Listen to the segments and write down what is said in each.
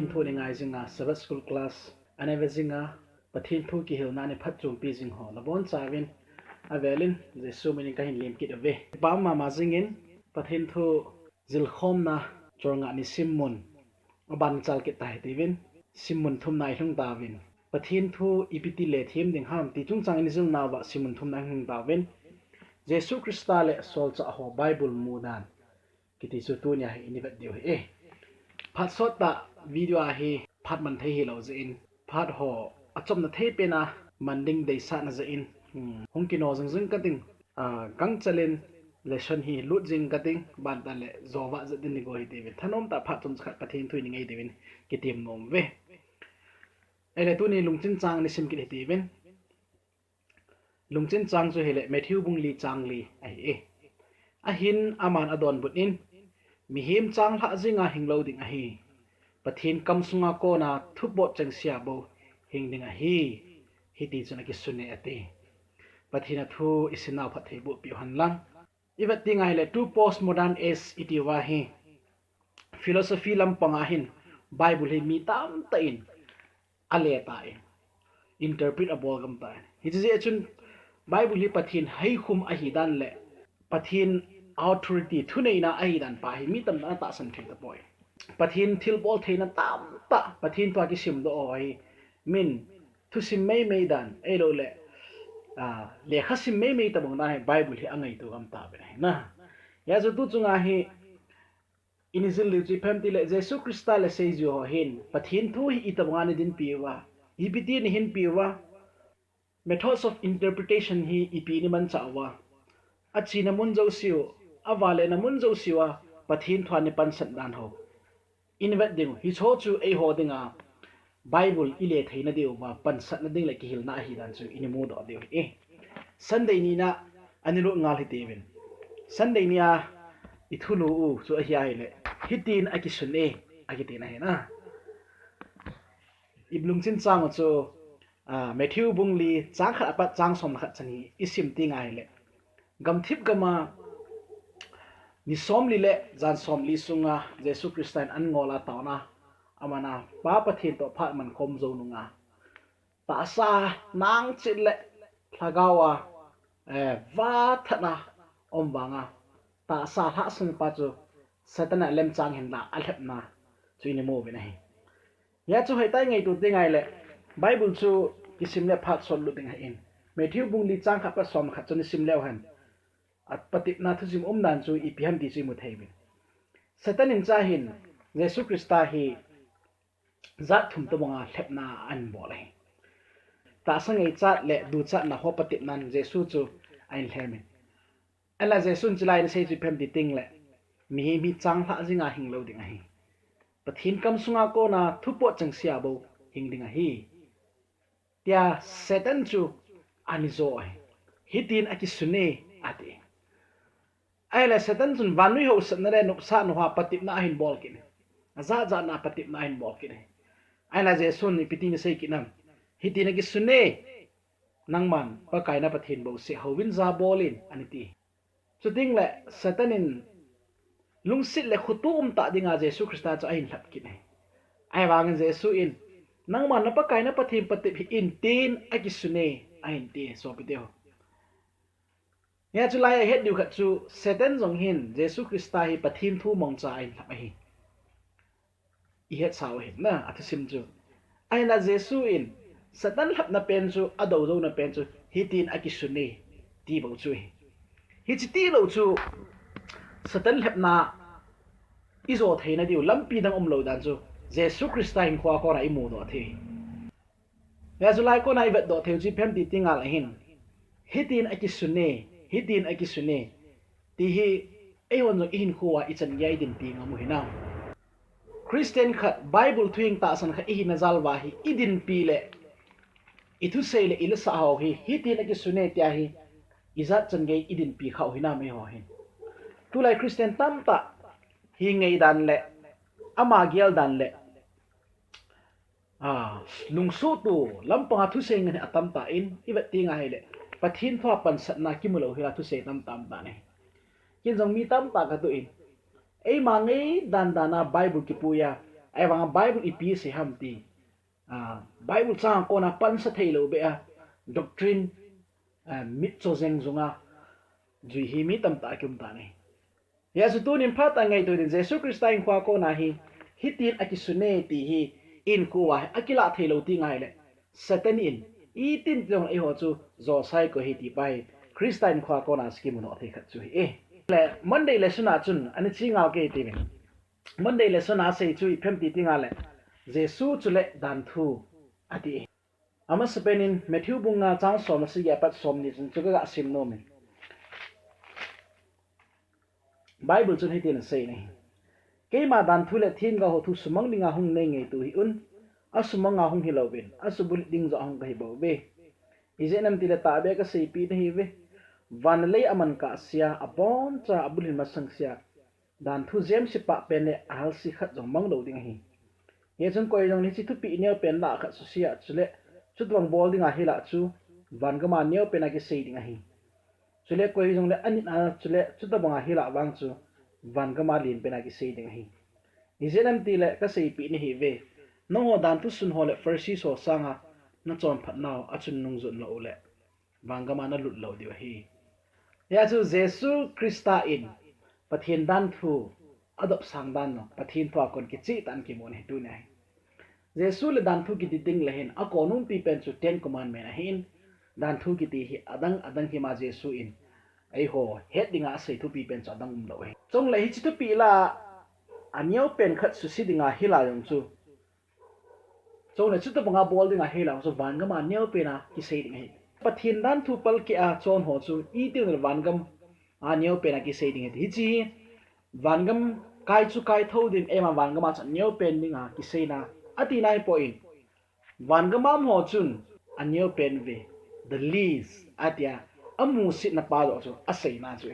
Pathen Thu ngai zinga Sabbath school class ane vezinga Pathen Thu ki ihilna ne phat chung pi jing ho labon chawin avelin Jesu mini kahin lim kit ave pa ma zingin Pathen Thu jilkhom na Cholngahni SIMMUN ban chal ke tai tivin SIMMUN thum nai hlung tawin Pathen Thu ipiti le thim ding ham ti chung chang in zung nawa SIMMUN thum nai hlung tawin Jesu Christa le solchah ho Bible mudan kiti chu tu nya hi inivat dio e phat sot ta video a hi phat man thei hi lo ze in phat ho achom na thei pe na manding dei sa na ze in hong kino jing jing ka ting gang chalen lesson hi lut jing ka ting ban ta le zowa ze din ni go hi te thanom ta phat chum khat Pathen Thu ni ngai devin kitim nom ve ele tu ni lungchin chang ni sim ki hi te ven lungchin chang chu hele Matthew bung li chang li ai e a hin aman adon but in mi him chang pha zinga hinglo ding a hi Pathen kam sunga ko na thupbo chang sia bo hing ding a hi ti chuna ki sunne ate Pathen Thu isina phat thei bu pi han lang iwat ting ai le two postmodern age itiwa hi philosophy lam panga hin Bible hi mi tam ta in ale ta in interpret a bol gam ta hi je chun Bible hi Pathen hai khum a hi dan le Pathen authority thunei na ai dan pa hi mi tam na ta san thei ta boy Pathen thilbol theina tam ta Pathen to ki sim do oi min thu sim mei dan ei lo le le kha sim mei ta bang na hai Bible hi angai tu gam ta be na ya zo tu chunga hi inizil li chi phem ti le Jesu Christa le seiju ho hin Pathen Thu hi itabanga ni din piwa hi piti ni hin piwa methods of interpretation hi ipi ni man chawa achina mun jo siu awale na mun jo siwa Pathen Thu ni pan sat dan ho invet ding hi cho chu ei ho dinga Bible ile theina deu ba pan sat na ding le ki hilna hi dan chu inimu do deu e Sunday ni na anilo ngal hi tevin Sunday ni a ithulu u chu a hi le hitin akisun e akitina he na iblung chin chang chu Matthew bung li chang khat apa chang som khat chani isim ti ngai le gam thip gama ni som li le jan som li sunga Jesu Christa an ngola tauna amana pa Pathen to phat man khom zo nunga ta sa nang chit le thagawa va thana ombanga ta sa tha sun pa chu satana lem chang hen la alhep na chu ni mo be nahi ya chu hai tai ngai tu te ngai le Bible chu kisim le phat sol lu ding ha in Matthew bung li chang kha pa som kha chu ni sim le han at patip na thu sim nan chu ipiham ti chu mu thei bin satan in cha hin Jesu Christa hi zat thum to manga lhep na an bo le ta sangai chat le du chat na ho patip nan Jesu chu ain hlemin ala Jesu chilai na sei chu phem ti ting le mi chang pha jinga hinglo ding a hi Pathen kam sunga ko na thupo chang sia bo hing ding a hi tia satan chu ani zo ai hitin aki sune ati ai la satan chun vanui ho san re nup sa no ha patip na hin bol kin za na patip na hin bol kin ai la Jesu ni piti ni sei kinam hitin aki sune nangman pa kai na Pathen bo se howin za bolin aniti so ding le satanin lungsit le khutum ta dinga Jesu Christa cha ain lap kin ai wang Jesu in nangman na pa kai na Pathen patip hi in tin akisune ain ti so piteo ya chu lai het diu khat chu satan jong hin Jesu Christa hi Pathen Thu mong cha ain lap hi i het saw hi na athusim chu ai na Jesu in satan lap na pen chu ado zo na pen chu hi tin akisune ti bo chu hi chi ti lo chu satan lap na izo theina diu lampi dang lo dan chu Jesu Christa hin khwa ko rai mu do the ya chu lai ko nai vet do theu chi phem ti tingal hin hitin akisune ti hi eon jo in khuwa ichan yai din pi ngamu hina Christian khat Bible thuing ta san kha hi na zalwa hi idin pi le ithu sei le il sa ho hi hitin akisune tia hi izat chan gei idin pi khau hina me ho hin tulai Christian tam ta hi ngei dan le ama gial dan le lungsu tu lampanga thu sei ngani atam ta in iwat tinga hele Pathen Thu pan sat na kimulo hila thu sei tam tam ta ne kin jong mi tam ta ka tu in ei ma ngei dan dana Bible ki puya ai wang Bible ipi se ham ti Bible chang ko na pan sa thailo be a doctrine mit cho zeng zunga zui hi mi tam ta kum ta nei ya su tu nim phat angai to din Jesu Christa in kwa ko na hi hitin akisune ti hi in kuwa akila thailo ti ngai le satan in itin jong e ho chu zo sai ko hi ti pai Christian kwa ko na skim no the khat chu hi le Monday lesson a chun ani chinga ke ti ben Monday lesson a sei chu iphem ti tinga le Jesu chu le dan thu ati ama spenin Matthew bunga chang som si ya pat som ni chun chu ga sim no men Bible chun hitin sei nei ke ma dan thu le thin ga ho thu sumang dinga hung nei nge tu hi un asumanga hung hilo ben asubul ding zo hung kai bo be izenam ti le ta be ka sei pi hi ve van lei aman ka sia abon cha abulin masang sia dan thu jem si pa pen le al si khat jong mang lo ding hi ye chung koi jong ni chi thu pi ne pen la khat su sia chule chutwang bol ding a hila chu van ga ma ne pen a ki sei ding hi chule koi jong le ani na chule chutwang a hila wang chu van ga ma lin pen a ki sei ding hi izenam ti le ka sei pi ni hi ve no ho dan thu sun ho le first so sanga na chon phat naw a chun nung zun lo le wang ga ma na lut lo di hi ya chu Jesu Christa in pathin dan thu adop sang dan no pathin thwa kon ki chi tan ki mon he tu nai Jesu le dan thu ki ti ting le hen a konum pi pen chu 10 commandment a hin dan thu ki ti hi adang hi ma Jesu in ai ho het dinga sei thu pi pen cha dang lo he chong le hi chi thu pi la anyo pen khat su si dinga hila yong chu chong le chu ta banga bol dinga hila so van ga ma anyo pe na ki sei ding he pathin dan thu pal ki a chon ho chu I ti le van gam anyo pe na ki sei ding he hi chi van gam kai chu kai tho din ema van gam a chan nyo pen dinga ki sei na ati nai point van gam am ho chun anyo pen ve the least atia amu sit na pa do chu a sei na chu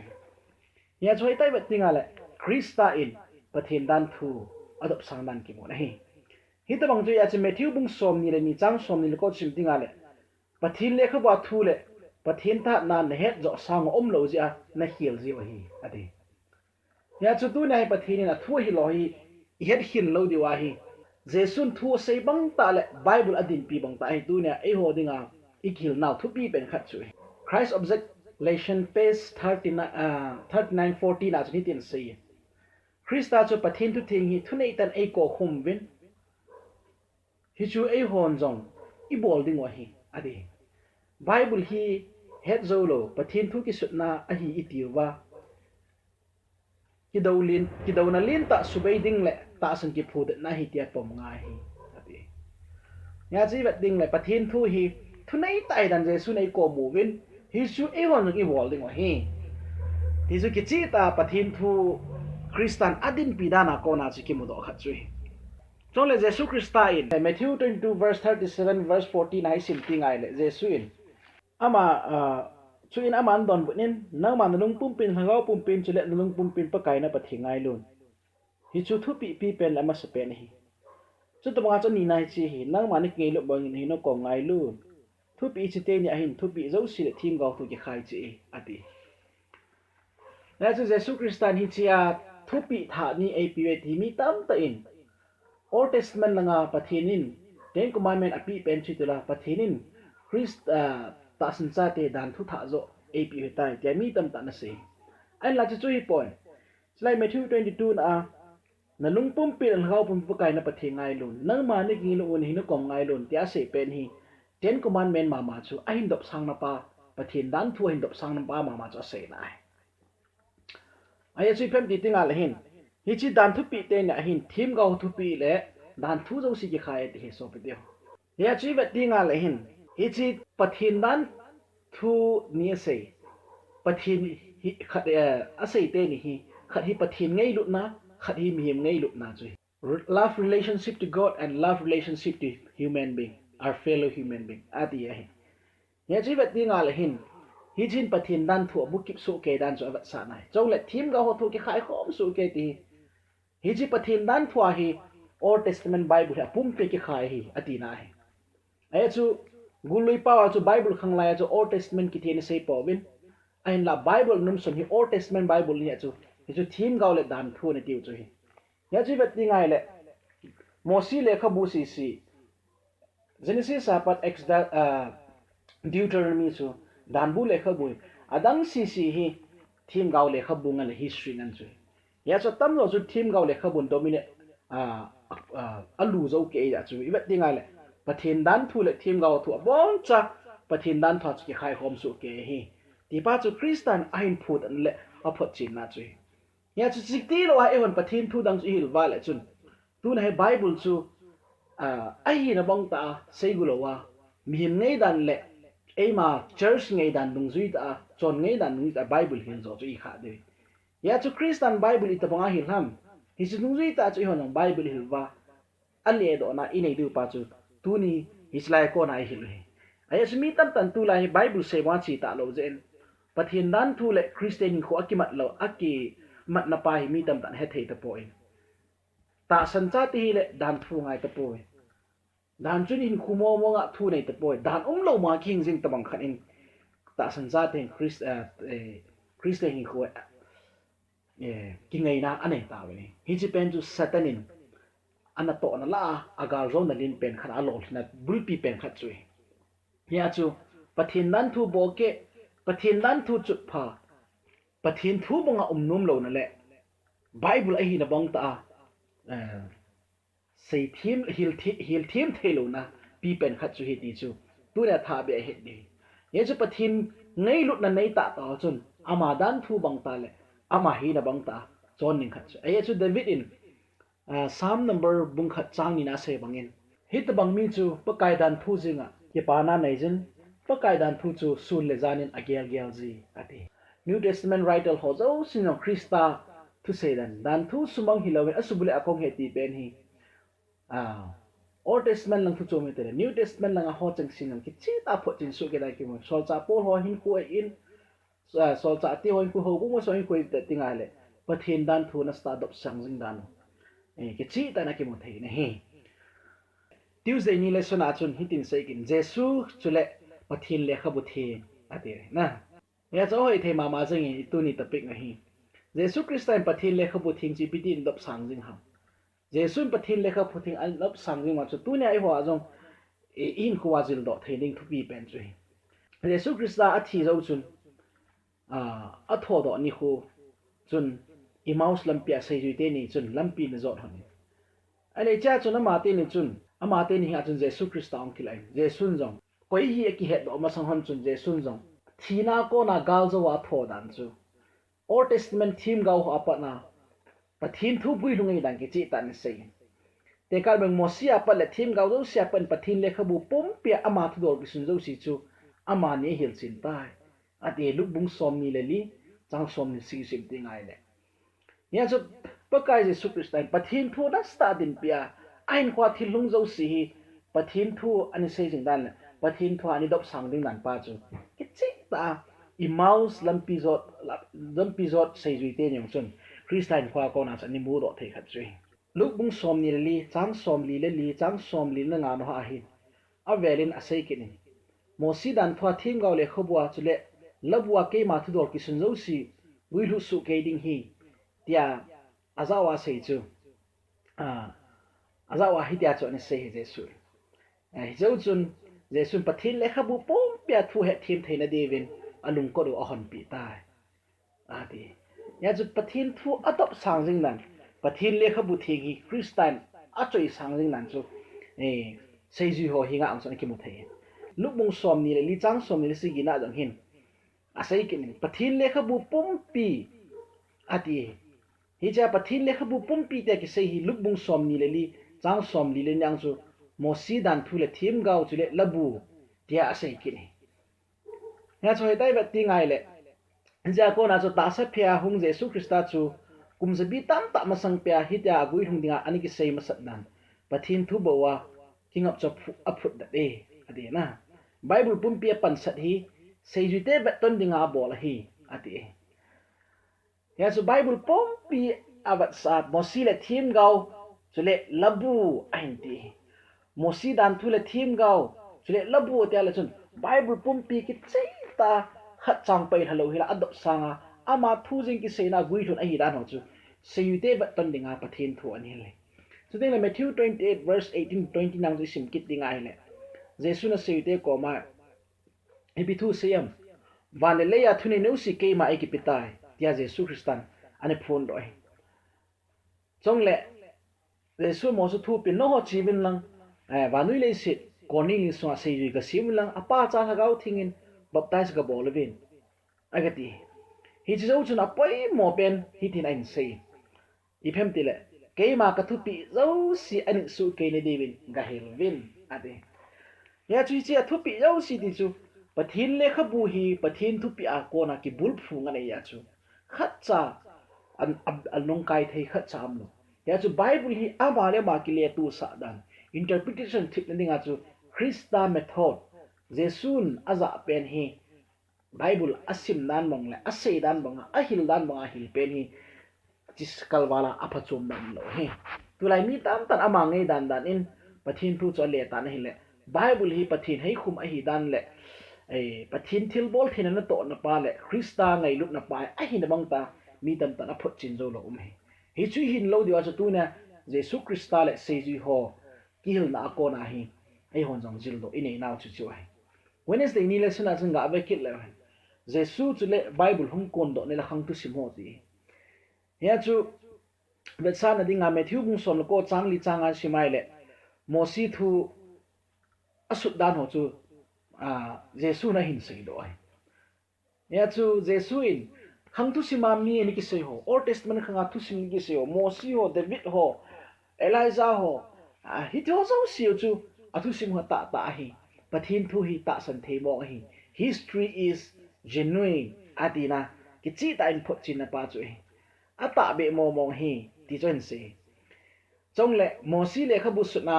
ya choi tai bet tinga le Christa in pathin dan thu adop sang dan ki mo na hi hi ta bang chu ya che Matthew bung som ni le ni chang som ni le ko chim tinga le pathin le kha ba thu le pathin tha na ne het zo sang om lo ja na hil ji wa hi ati ya chu tu nai pathin na thu hi lo hi het hin lo di wa hi Jesun thu sei bang ta le Bible adin pi bang ta hi tu ne ai ho dinga ihilna thu pi pen khat chu Christ objection page 39:14 as nitin sei Christa chu pathin tu thing hi thunei tan ei ko khum win hi chu ei hon jong I bol ding wa hi adi Bible hi het zolo pathin thu ki sutna a hi itiwa ki dawna lin ta subay ding le ta san ki phud na hi tia pom nga hi adi ya chi vet ding le pathin thu hi thunei tai dan Jesu nei ko mu win hi chu ei hon jong I bol ding wa hi hi chu ki chi ta pathin thu Christian adin pidana ko na chi ki mu do khat chui chong le Jesu Christa in Matthew 22 verse 37 verse 14 ai sim ti ngai le Jesu in ama chu in aman don bunin nang man lung pumpin hangau pumpin chule lung pumpin pa kai na pathingai lun hi chu thu pi pen ama se pen hi chu to ma cha ni nai chi hi nang man ki lo bang ni no ko ngai lun thu pi chi te ni ahin thu pi zo si le thim gau thu ki khai chi ati la chu Jesu Christian hi chia thu pi tha ni ai pi we thi mi tam ta in Old Testament langa pathinin Ten Commandment api pen chi tula pathinin Christ ta san cha te dan thu tha zo ap hetai te mi tam ta na se an la chu hi point slai Matthew 22 na lung pum pi an hau pum kai na pathe ngai lun nang ma ni gi lu ni no kom ngai lun tia se pen hi Ten Commandment ma ma chu a hin dop sang na pa pathin dan thu hin dop sang na pa ma ma cha se na ai chu phem ti tinga la hin hi chi dan thu pi te na hin thim gau thu pi le dan thu zo si ki khai te he so pe de ya chi vet tinga la hin hi chi pathin dan thu ni se pathin hi khat a sei te ni hi khat hi pathin ngei lut na khat hi mi ngei lut na chu love relationship to God and love relationship to human being our fellow human being ati ya chi vet tinga la hin hi jin pathin dan thu bu kip su ke dan cho vat sa nai chong le thim ga ho thu ki khai khom su ke ti hi ji pathin dan thua hi Old Testament Bible ha pum pe ki khai hi ati na hi ai chu gului pa chu Bible khang lai chu Old Testament ki thene sei po win ain la Bible num son hi Old Testament Bible ni chu hi chu thim ga le dan thu ne tiu chu hi ya chi vet ti ngai le mosi le khabu si Genesis sapat Exodus Deuteronomy chu danbu le khabu adang si hi thim gaw le khabu ngal history ngan chu ya cho tam lo chu thim gaw le khabun domine alu zo ke ya chu ibet tinga le pathin dan thu le thim gaw thu bon cha pathin dan tha chi khai hom su ke hi ti pa chu Christian ain phut an le aphot chin na chu ya chu sikti lo ha ewan pathin thu dang chu hil wa le chun tu na he Bible chu ai na bong ta segulo wa min ngei dan le ema church ngei dan dung zui ta chon ngei dan dung ta Bible hin zo chu I kha de ya chu Christian Bible itobanga hil ham hi chu dung zui ta chu hon Bible hil wa ali do na inei du pa chu tu ni hislai ko na hil he ai chu mi tam tan tu la Bible se wa chi ta lo zen pathin dan thu le Christian ko akimat lo aki mat na pa hi mi tam tan he thei ta po ta san cha ti le dan thu ngai ta po dan chun in khumo mo nga thu nei ta po dan lo ma king jing tabang khan in ta san cha te Christian hi ko ki ngai na ane ta we hi chi pen chu satanin ana to na la agal zo na lin pen khan alo na bul pi pen khat chui ya chu pathin dan thu bo ke pathin dan thu chu pha pathin thu bo nga num lo na le Bible a hi na bong ta sei thim hil thim thelo na pi pen khat chu hi ti chu tu na tha be he ni ye chu pathin ngei lut na nei ta ta chun ama dan thu bang ta le ama hi na bang ta chon ning khat chu ye chu David in Psalm number bung khat chang ni na se bangin hit bang mi chu pakai dan thu jinga ke pa na nei jin pakai dan thu chu sun le janin agel gel ji ati New Testament writer ho zo sino Christa thu se dan thu sumang hilawe asubule akong he ti pen hi Old Testament lang thu chome te New Testament lang a ho chang sinang ki chi ta pho chin su ke dai ki mo solchah po ho hin ku in solchah ti ho ku ho bu mo so hin ku te tinga le pathin dan thu na sta dop sang jing dan ki chi ta na ki mo thei ne he Tuesday ni lesson a chun hitin sei kin Jesu chule pathin le khabu the ate na ya cho hoi the ma jing tu ni topic na hi Jesu Christa pathin le khabu thing chi pitin dop sang jing ha Jesu pathin le khabu thing an dop sang jing ma chu tu ne ai ho ajong in khuwa jil do theining thu pi pen chu Jesu Christa a thi zo chun a tho do ni khu chun imaus lampia seijuite ni chun lampi na zot hon ane cha chun ama te ni chun ama te ni ha chun Jesu Christa ong kilai Jesu jong koi hi ki het do ma sang hon chun Jesu jong thina ko na gal zo wa tho dan chu Old Testament theme gau apa na pathin thu bui lungai dan ki chi tan sei te kal beng mosia pa le theme gau zo sia pan pathin le khabu pom pia ama thu dor ki sun zo si chu ama ni hil chin tai ate luk bung som ni le li chang som ni si sim ti ngai le ya chu pakai Jesu Christa pathin thu na sta din pia ain kwa thil lung zo si hi pathin thu ani sei jing dan pathin thu ani dop sang ding dan pa chu ki chi ta imaus lampi zot seijuite nyong chun Christian kwa ko na chani mu ro thei khat chui luk bung som ni li chang som li le li chang som li na nga no ha hi a velin a sei kin mosi dan thwa thim gaw le khobwa chule labwa ke ma thu dor ki sun zo si wi lu su ke ding hi tia azawa sei chu azawa hi tia chu ni sei he Jesu hi zo chun Jesu pathin le khabu pom pia thu he thim theina devin alung ko do ahon pi tai ati ya chu pathin thu atop sang jing nan pathin le khabu thegi Christian a choi sang jing nan chu seiju ho hinga ang son ki mu thei lukmung som ni le li chang som ni si gi na jang hin a sei kin pathin le khabu pum pi ati hi cha pathin le khabu pum pi te ki sei hi lukmung som ni le li chang som li le nyang chu mosi dan thu le thim gau chu le labu tia a sei kin ya choi dai ba ti ngai le ja ko na chu ta sa phia hung Jesu Christa chu kum zabi tam ta masang pia hi ta gui hung dinga ani ki sei masat nan pathin thu bo wa king up chop aput da de ade na Bible pum pia pan sat hi seijuite ba ton dinga bol hi ati ya chu Bible pum pi abat sa mosi le thim gau chule labu ainti mosi dan thu le thim gau chule labu tia la chun Bible pum pi ki chei ta khat chang pai halo hila adop sanga ama thu jing ki seina gui thun a hi dan ho chu seijuite ba ton dinga pathin thu ani le so then Matthew 28 verse 18 20 nang ju sim kit ding ai le Jesu na seite ko ma ibitu siam van le ya thuni no si ke ma ai ki pitai tia Jesu Christan ane phone doi chong le Jesu mo su thu pin no ho chi bin lang vanui le sit koni li so se ju ka sim lang apa cha ha gau thingin baptize ka bol vin agati hi chu chu na pai mo pen hi tin ain sei iphem tile ke ma ka thu pi zo si an su ke ne devin ga hel vin ade ya chu chi thu pi zo si ti chu pathin le kha bu hi pathin thu pi a ko na ki bul phu nga ne ya chu khat cha an nong kai thei khat cha am lo ya chu bible hi ama le ma ki le tu sa dan interpretation thik ne nga chu Christa method Jesun aza pen hi Bible asim dan bang le asei dan bang ahil dan bang ahil pen hi jiskal wala apachum man lo he tulai mi tam tan amangai dan dan in pathin thu cho le tan hi le Bible hi pathin hei khum ahi dan le pathin thilbol thina na to na pa le Christa ngai lut na pa ahi na bang ta mi tam tan aphot chin zo lo he hi chu hin lo diwa chu tu na Jesu Christa le seju ho ihilna ko na hi ai hon jong jil do inei naw chu chu ai Wednesday ni lesson a changa ave kit le Jesu chu le Bible hung kon do ne la hang tu sim ho ti ya chu vetsa na dinga Matthew bung som ko chang li changa simai le mosi thu asut dan ho chu Jesu na hin sei do ai ya chu Jesu in hang tu sima mi ni ki sei ho Old Testament khanga tu sim ki sei ho mosi ho David ho Elijah ho hi tho so siu chu athu sim ho ta ta hi pathin thu hi ta san the mo hi history is genuine atina ki chi ta in phot chin na pa chu ata be mo mong hi ti chen se chong le mo si le kha bu su na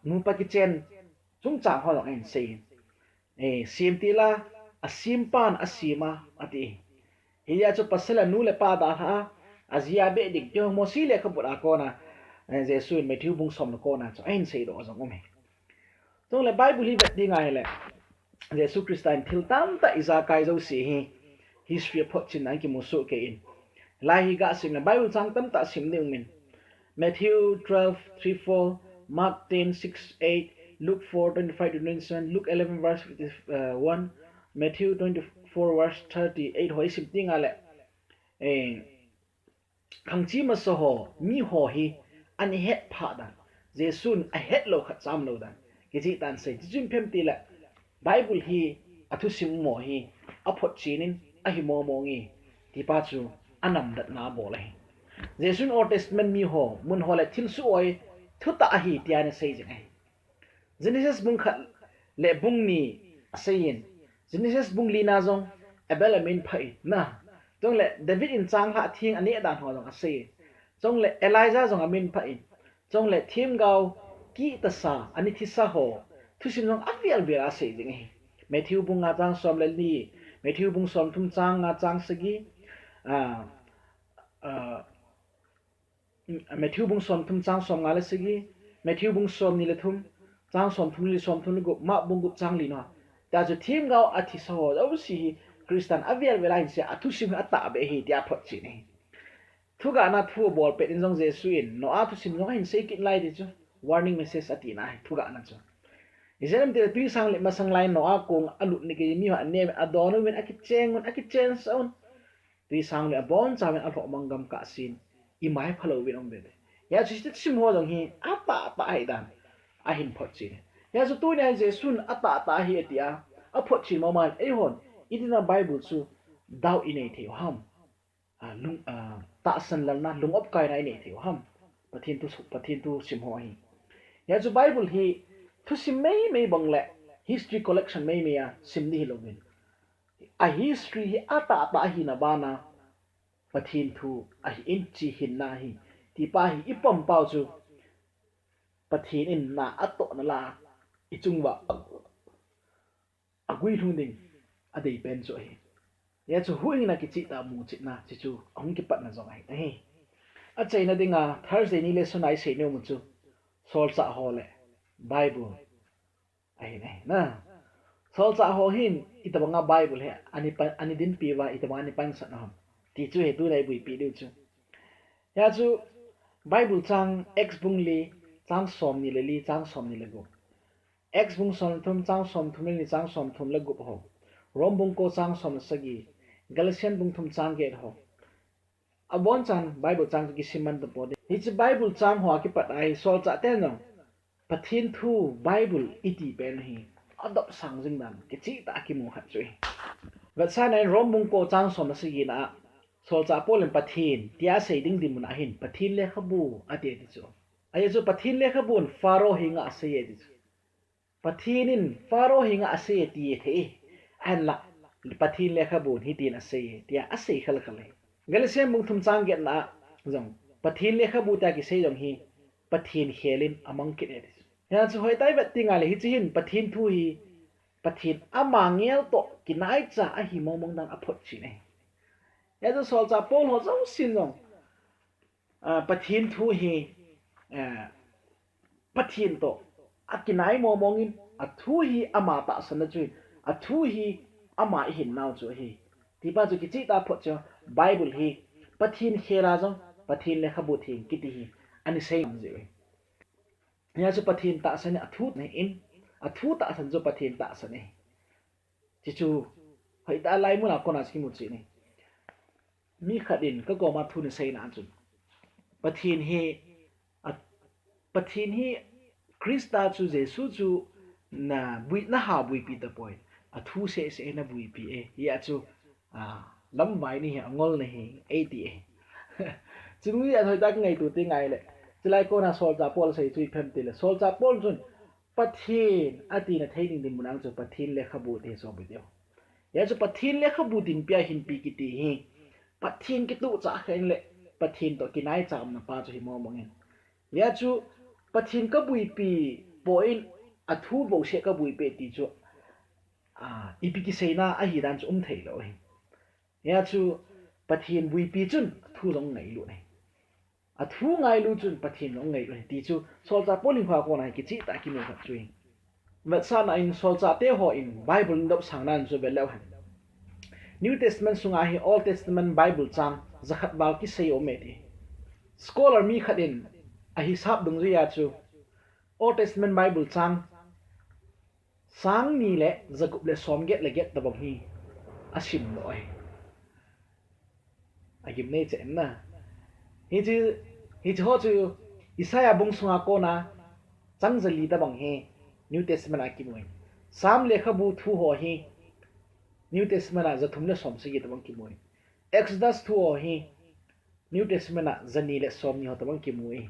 nu pa ki chen chung cha ho long en se sim ti la asim pan asima ati hi ya chu pasala nu le pa da ha azia be dik jo mo si le kha bu ra ko na Jesu Matthew bung som ko na cho en se do jong me chong le Bible hi vet ding ai le Jesu Christa in thil tam ta iza kai zo si hi history phot chin ai ki mu su ke in lai hi ga sim na Bible chang tam ta sim ding min Matthew 12:3-4 Mark 10:6-8 Luke 4:25-27 Luke 11 verse 1 Matthew 24 verse 38 hoi sim ting ale khang chi ma so ho mi ho hi an het pha dan Jesun a het lo khat cham lo dan ki chi tan se jim phem ti la Bible hi athu sim mo hi a phot chinin a hi mo mo ngi ti pa chu anam dat na bo le Jesun Old Testament mi ho mun ho le thil su oi thu ta hi tia ne sei jeng ai Genesis bung khat le bung ni seyin Genesis bung li na zong abelamin phai na jong le David in chang ha thing ani dan ho jong a sei jong le Elijah jong amin phai jong le thim gao ki ta sa ani thi sa ho thu sim jong avial bia sei jeng ai Matthew bung nga chang som le ni Matthew bung som thum chang nga chang sagi Matthew bung som thum chang som nga le sagi Matthew bung som ni le thum chang som thum li som thum gu ma bung gu chang li no ta ju thim gao athi sa ho au si Christian avial bia in se athu sim ata be hi tia phot chi ni thu ga na thu bol pe in jong Jesu in no a thu sim jong hin sei kit lai de chu warning message ati na thu ga na chu Israel te tu sang le masang lai no a kong alut ni ke mi ha ne adon men akicheng sound tu sang le bon cha men alho mangam ka sin I mai phalo win om be ya chu ti sim ho jong hi apa pa ai dan a hin phot chi ya chu tu ne Jesu ata ta hi atia a phot chi mo man e hon idina Bible chu dau inei the ham lung ta san lan na lung op kai na inei the ham pathin tu sim ho hi ya chu Bible hi thu sim mei bang le history collection mei ya sim ni lovin a history hi ata ta hi na bana pathin thu a hi in chi hin na hi ti pa hi ipom pau chu pathin in na ato na la ichungwa agui thung ding adei pen chu hi ya chu huing na ki chi ta mu chi na chi chu ong ki pat na zong ai he a chei na dinga Thursday ni lesson ai sei no mu chu solchah ho le Bible ai nei na solchah ho hin itobanga Bible he ani din piwa itobanga ni pan sa na ti chu he tu dai bui pi du chu ya chu Bible chang X bung li chang som ni le li chang som ni le gu X bung som thum chang som thum ni chang som thum le gu ho rom bung ko chang som sagi Galatian bung thum chang ge ho abon chan Bible chang ki siman the body hi chi Bible chang ho ki pat ai sol cha te no pathin thu Bible iti pen hi adop sang jing dan ki chi ta ki mu khat chui vật sa này rom bung ko chang som sagi na sol cha polen pathin tia sei ding dim na hin pathin le khabu ate ti chu ai chu pathin le khabun faro hinga se ye ti pathinin faro hinga ase ti he an la pathin le khabun hi tin ase tia ase khal khal galasian bung thum chang get na jong pathin le khabu ta ki sei jong hi pathin helin amang ki ne ya chu hoi tai vat tinga le hi chi hin pathin thu hi pathin amangel to kinai cha a hi momong dang aphot chi ne ya chu sol cha pol ho zo sin jong pathin thu hi pathin to akinai momongin athu hi ama ta sana chu athu hi ama hin naw chu hi ti ba chu ki chi ta phot chu bible hi pathin hera jong pathin le khabu thing kiti hi ani sei je ya chu pathin ta sana athu ne in athu ta san chu pathin ta sane chi chu hoi ta lai mu na ko na chi mu chi ni mi khadin ka go ma thu ne sei na chu pathin hi Christa chu Jesu chu na bui na ha bui pi ta poi a thu se na bui pi ya chu lam mai ni angol ne hi ati chu ni a thoi ta ngai tu ti ngai le chilai ko na sol cha pol sei chui phem ti le sol cha pol chun pathin ati na thei ding din munang chu pathin le khabu te so bi deu ya chu pathin le khabu din pia hin pi ki ti hi pathin ki tu cha khen le pathin to kinai cham na pa chu hi mo mongin ya chu pathin ka bui pi point athu bo se ka bui pe ti chu ipi ki seina a hi dan chu thei lo hi ya chu pathin bui pi chun thu long ngai lu nei athu ngai lu chun pathin long ngai lu ti chu sol cha polin kha ko na ki chi ta ki mo khat chui mat sa na in sol cha te ho in bible ndop sang nan chu be lo han New Testament sunga hi Old Testament Bible chang zakhat bal ki sei o me ti scholar mi khatin a hisab dung ri ya chu Old Testament Bible chang sang ni le zakup le som get ta bang hi asim noi agim ne chen na hi chu ho chu Isaiah bung sunga ko na chang zali ta bang he New Testament a ki moi sam le khabu thu ho hi New Testament a zathum le som se ta bang ki moi Exodus thu ho hi New Testament a zani le som ni ho ta bang ki moi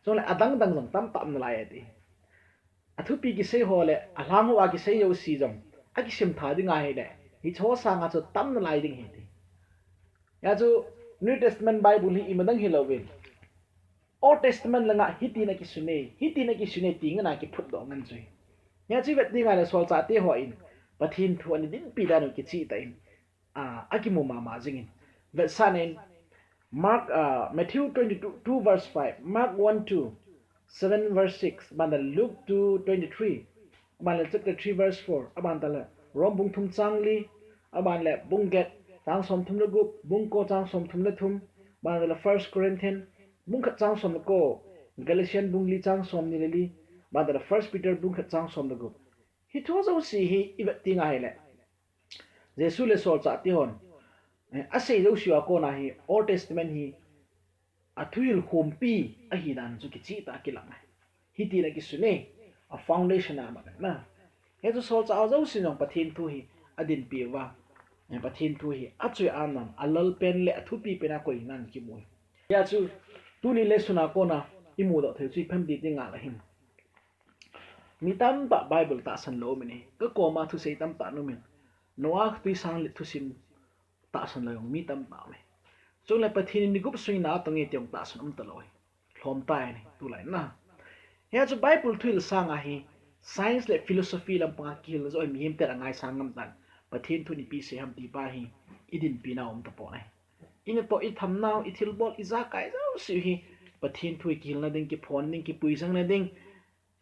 so le adang dang jong tam nalaiye ti athu pi ki sei ho le alang ho a ki sei yo si jong a ki sim tha ding a he le hi cho sa nga chu tam nalai ding he ti ya chu New Testament Bible hi imadang hi lowin Old Testament langa hi ti na ki sune ti nga na ki phut do ngan chui ya chi vet ding a le sol cha te ho in pathin thu ani din pi da no ki chi ta in a ki mu ma jing in vet sanen Mark Matthew 22 verse 5 Mark 1:7 verse 6 banda Luke 2:23 banda chapter 3 verse 4 abanda la rom bung thum changli abanda bung get chang som thum le gup bung ko chang som thum le thum banda la 1 Corinthians bung khat chang som ko Galatian bung li chang som ni li banda la 1 Peter bung khat chang som le gup hi tho zo si hi ibet tinga hele Jesu le sol cha ti hon asei lo siwa ko na hi Old Testament hi athuil khompi a hi dan chu ki chi ta ki lang hi ti na ki sune a foundation a ma na he chu sol cha zo sin jong pathin thu hi adin pi wa pathin thu hi a chui an nam alal pen le athu pi pe na ko nan ki mu ya chu tu ni le suna ko na i mu do thei chi phem di ti nga la hin mi tam ba Bible ta san lo mi ni ko ko ma thu sei tam ta no min noah tu sang le thu sim ta san lo mi tam ba me so le pathin ni gup swing na tangi tiong ta san ta loi hlom tai ni tu lai na he chu Bible thil sang a hi science le philosophy lam pa kil zo mi him te angai sang ngam tan pathin thu ni pi se ham ti pa hi idin pi na ta po nai in to I tham now I thilbol I za kai zo si hi pathin thu ki hil na ding ki phone ding ki pui sang na ding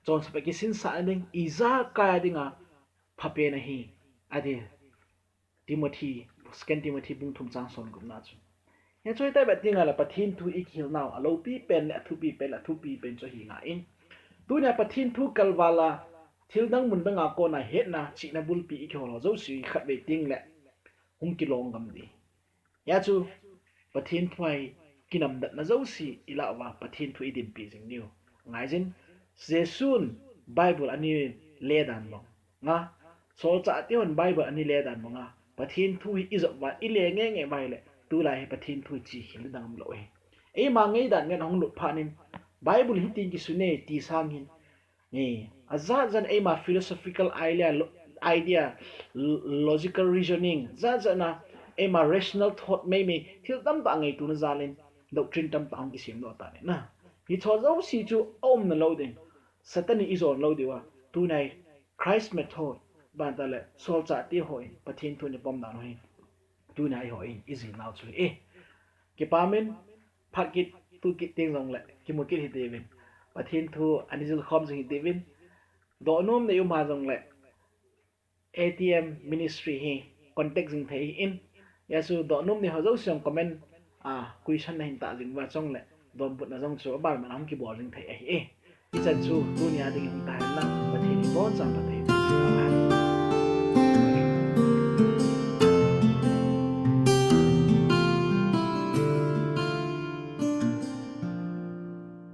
chon sa ki sin sa ding I za kai dinga phape na hi ade Timothy second Timothy bung thum chang son gum na chu เฮช่วยได้แบบยังไงล่ะปะทินทูอีกหิลนาวอโลปีเป็นและทุปีเป็นและทุปีเป็นจะหิงอินตัวเนี่ยปะทินทูกัลวาลาทิลดังมุนดังอาโกนาเฮ็ดนะชินาบุลปีอีกหิลเราเจ้าสีขัดเวทิงแหละหุงกิโลงกำดียาจูปะทินทวยกินำดัดนะเจ้าสีอีละว่าปะทินทูอีดิมปีสิงนิวไงจินเจสุนไบเบิลอันนี้เลดันลงงะโซลจะที่มันไบเบิลอันนี้เลดันมงะปะทินทูอีจบว่าอีเลงเงี้ยไปเลยtulai pathin thu chi hil dang lo e ma ngei dan ngan hong lut phanin bible hi tin ki sune ti sang hin ni azza zan e ma philosophical idea logical reasoning za na e ma rational thought me thil tam ta ngei tu na zalin doctrine tam ta ang ki sim lo ta ne na hi tho zo si chu om na lo din satani is on lo diwa tu nai christ method ban ta le sol cha ti hoi pathin thu ni pom dan hoi tu nai hoi easy now chu ke pamen phakit tu ki ting jong le ki mo ki hi devin pathin thu ani jilkhom hi devin do nom ne yu ma jong le ATM ministry hi contact jing thei in yasu do nom ne hazo syam comment question na hin ta jing wa chong le dom put na jong chu ba man ham ki bol jing thei e chan chu tu nya ding ta la pathin bon sam pathin